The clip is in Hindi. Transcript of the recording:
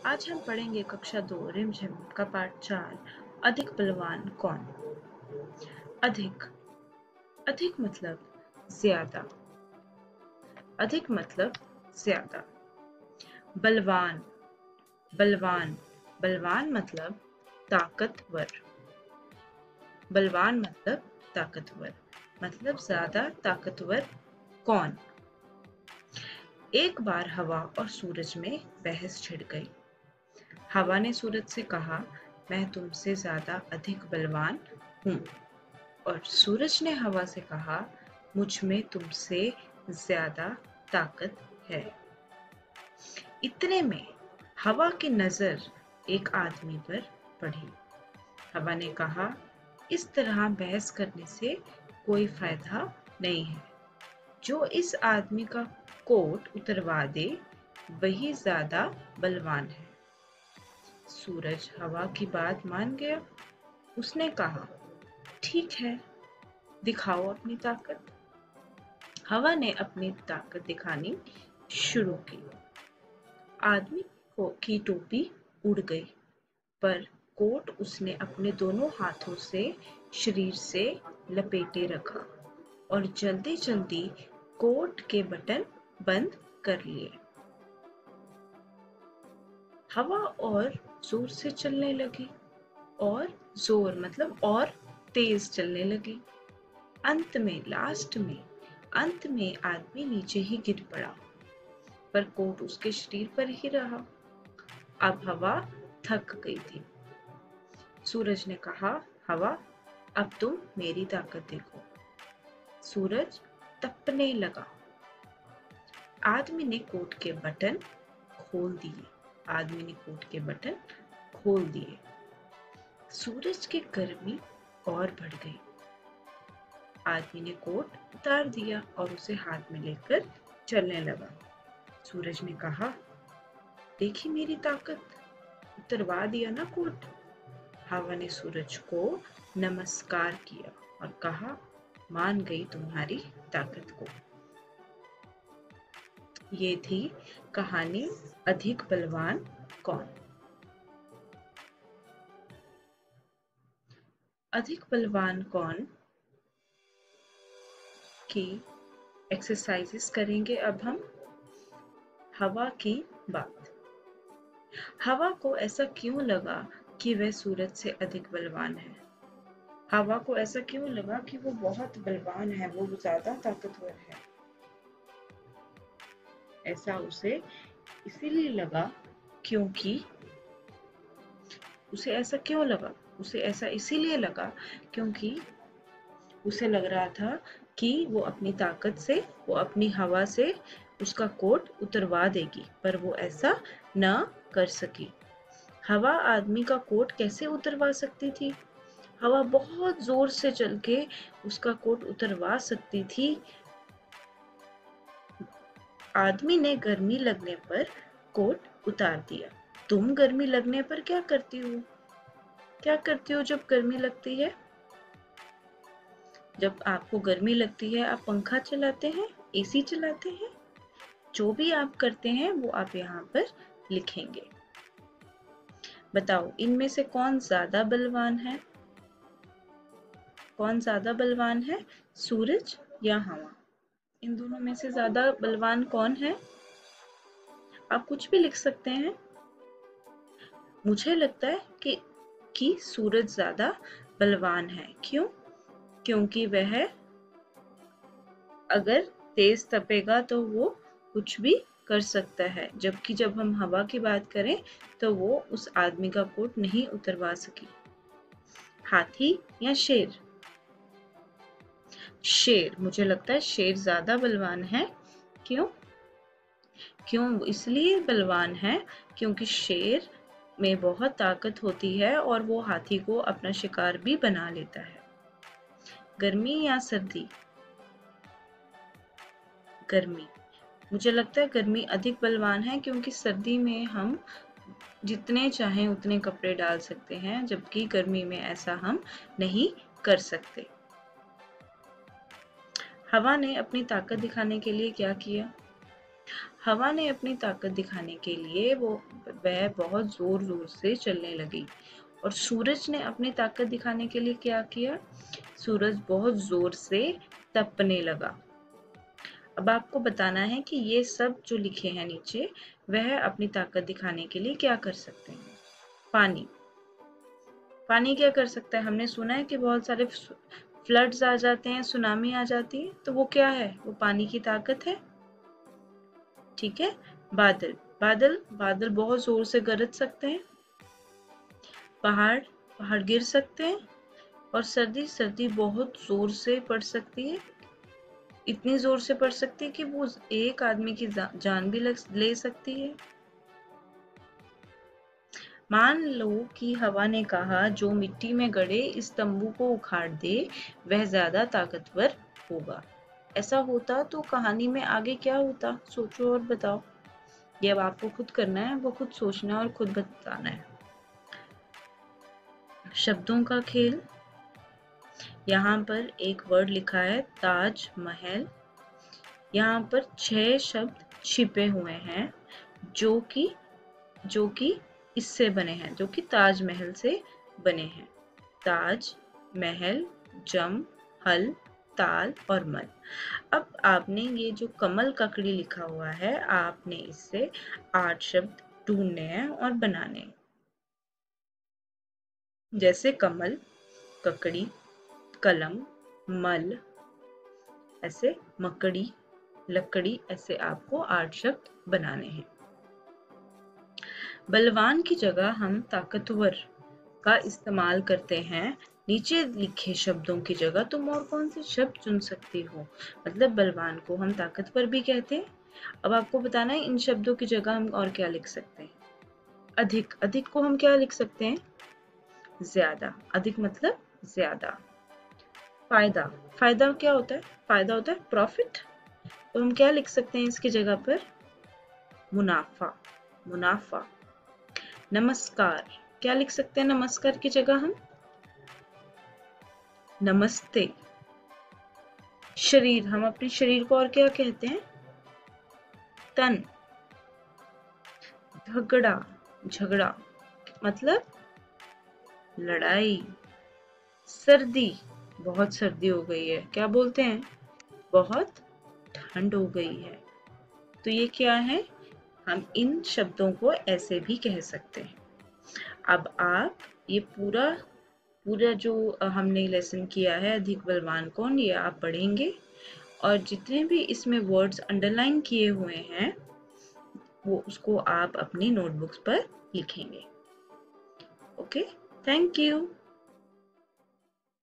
आज हम पढ़ेंगे कक्षा 2 रिमझिम का पाठ 4 अधिक बलवान कौन। अधिक अधिक मतलब ज्यादा। अधिक मतलब ज्यादा। बलवान बलवान बलवान मतलब ताकतवर। बलवान मतलब ताकतवर मतलब ज्यादा ताकतवर कौन। एक बार हवा और सूरज में बहस छिड़ गई। हवा ने सूरज से कहा, मैं तुमसे ज्यादा अधिक बलवान हूँ। और सूरज ने हवा से कहा, मुझ में तुमसे ज्यादा ताकत है। इतने में हवा की नजर एक आदमी पर पड़ी। हवा ने कहा, इस तरह बहस करने से कोई फायदा नहीं है। जो इस आदमी का कोट उतरवा दे वही ज्यादा बलवान है। सूरज हवा की बात मान गया। उसने कहा, ठीक है, दिखाओ अपनी ताकत। हवा ने अपनी ताकत दिखानी शुरू की। आदमी की टोपी उड़ गई, पर कोट उसने अपने दोनों हाथों से शरीर से लपेटे रखा और जल्दी जल्दी कोट के बटन बंद कर लिए। हवा और जोर से चलने लगी और जोर मतलब और तेज चलने लगी। अंत में आदमी नीचे ही गिर पड़ा, पर कोट उसके शरीर पर ही रहा। अब हवा थक गई थी। सूरज ने कहा, हवा, अब तुम मेरी ताकत देखो। सूरज तपने लगा। आदमी ने कोट के बटन खोल दिए। सूरज की गर्मी और बढ़ गई। आदमी ने कोट उतार दिया और उसे हाथ में लेकर चलने लगा। सूरज ने कहा, देखी मेरी ताकत, उतरवा दिया ना कोट। हवा ने सूरज को नमस्कार किया और कहा, मान गई तुम्हारी ताकत को। ये थी कहानी अधिक बलवान कौन। अधिक बलवान कौन की एक्सरसाइजेस करेंगे अब हम। हवा की बात। हवा को ऐसा क्यों लगा कि वह सूरज से अधिक बलवान है। हवा को ऐसा क्यों लगा कि वो बहुत बलवान है, वो ज्यादा ताकतवर है। ऐसा उसे इसीलिए लगा क्योंकि उसे ऐसा क्यों लगा उसे ऐसा इसीलिए लगा क्योंकि उसे लग रहा था कि वो अपनी ताकत से, वो अपनी हवा से उसका कोट उतरवा देगी, पर वो ऐसा न कर सकी। हवा आदमी का कोट कैसे उतरवा सकती थी। हवा बहुत जोर से चल के उसका कोट उतरवा सकती थी। आदमी ने गर्मी लगने पर कोट उतार दिया। तुम गर्मी लगने पर क्या करती हो जब गर्मी लगती है। जब आपको गर्मी लगती है आप पंखा चलाते हैं, एसी चलाते हैं। जो भी आप करते हैं वो आप यहाँ पर लिखेंगे। बताओ, इनमें से कौन ज्यादा बलवान है। सूरज या हवा। इन दोनों में से ज्यादा बलवान कौन है। आप कुछ भी लिख सकते हैं। मुझे लगता है कि सूरज ज्यादा बलवान है। क्यों। क्योंकि वह अगर तेज तपेगा तो वो कुछ भी कर सकता है, जबकि जब हम हवा की बात करें तो वो उस आदमी का कोट नहीं उतरवा सकी। हाथी या शेर। मुझे लगता है शेर ज्यादा बलवान है। क्यों। इसलिए बलवान है क्योंकि शेर में बहुत ताकत होती है और वो हाथी को अपना शिकार भी बना लेता है। गर्मी या सर्दी। गर्मी। मुझे लगता है गर्मी अधिक बलवान है क्योंकि सर्दी में हम जितने चाहें उतने कपड़े डाल सकते हैं, जबकि गर्मी में ऐसा हम नहीं कर सकते। हवा ने अपनी ताकत दिखाने के लिए क्या किया। हवा ने अपनी ताकत दिखाने के लिए वह बहुत जोर जोर से चलने लगी। और सूरज ने अपनी ताकत दिखाने के लिए क्या किया? सूरज बहुत जोर से तपने लगा। अब आपको बताना है कि ये सब जो लिखे हैं नीचे, वह अपनी ताकत दिखाने के लिए क्या कर सकते हैं। पानी पानी क्या कर सकता है? हमने सुना है कि बहुत सारे फ्लड्स आ जाते हैं, सुनामी आ जाती है, तो वो क्या है? वो पानी की ताकत है। ठीक है। बादल बादल बादल बहुत जोर से गरज सकते हैं। पहाड़ गिर सकते हैं। और सर्दी बहुत जोर से पड़ सकती है। इतनी जोर से पड़ सकती है कि वो एक आदमी की जान भी ले सकती है। मान लो कि हवा ने कहा, जो मिट्टी में गड़े इस तंबू को उखाड़ दे वह ज्यादा ताकतवर होगा। ऐसा होता तो कहानी में आगे क्या होता? सोचो और बताओ। ये अब आपको खुद करना है, वो खुद सोचना और खुद बताना है। शब्दों का खेल। यहाँ पर एक वर्ड लिखा है ताज महल। यहाँ पर 6 शब्द छिपे हुए हैं जो कि इससे बने हैं, जो कि ताजमहल से बने हैं। ताज, महल, जम, हल, ताल और मल। अब आपने ये जो कमल ककड़ी लिखा हुआ है, आपने इससे 8 शब्द ढूंढने हैं और बनाने हैं। जैसे कमल, ककड़ी, कलम, मल, ऐसे मकड़ी, लकड़ी, ऐसे आपको 8 शब्द बनाने हैं। बलवान की जगह हम ताकतवर का इस्तेमाल करते हैं। नीचे लिखे शब्दों की जगह तुम और कौन से शब्द चुन सकती हो? मतलब बलवान को हम ताकतवर भी कहते हैं। अब आपको बताना है इन शब्दों की जगह हम और क्या लिख सकते हैं। अधिक, अधिक को हम क्या लिख सकते हैं? ज्यादा। अधिक मतलब ज्यादा। फायदा, फायदा क्या होता है? फायदा होता है प्रॉफिट। तो हम क्या लिख सकते हैं इसकी जगह पर? मुनाफा, मुनाफा। नमस्कार, क्या लिख सकते हैं नमस्कार की जगह हम? नमस्ते। शरीर, हम अपने शरीर को और क्या कहते हैं? तन। झगड़ा, झगड़ा मतलब लड़ाई। सर्दी, बहुत सर्दी हो गई है, क्या बोलते हैं? बहुत ठंड हो गई है। तो ये क्या है? हम इन शब्दों को ऐसे भी कह सकते हैं। अब आप ये पूरा जो हमने लेसन किया है अधिक बलवान कौन, ये आप पढ़ेंगे और जितने भी इसमें वर्ड्स अंडरलाइन किए हुए हैं वो उसको आप अपनी नोटबुक्स पर लिखेंगे। Okay, thank you.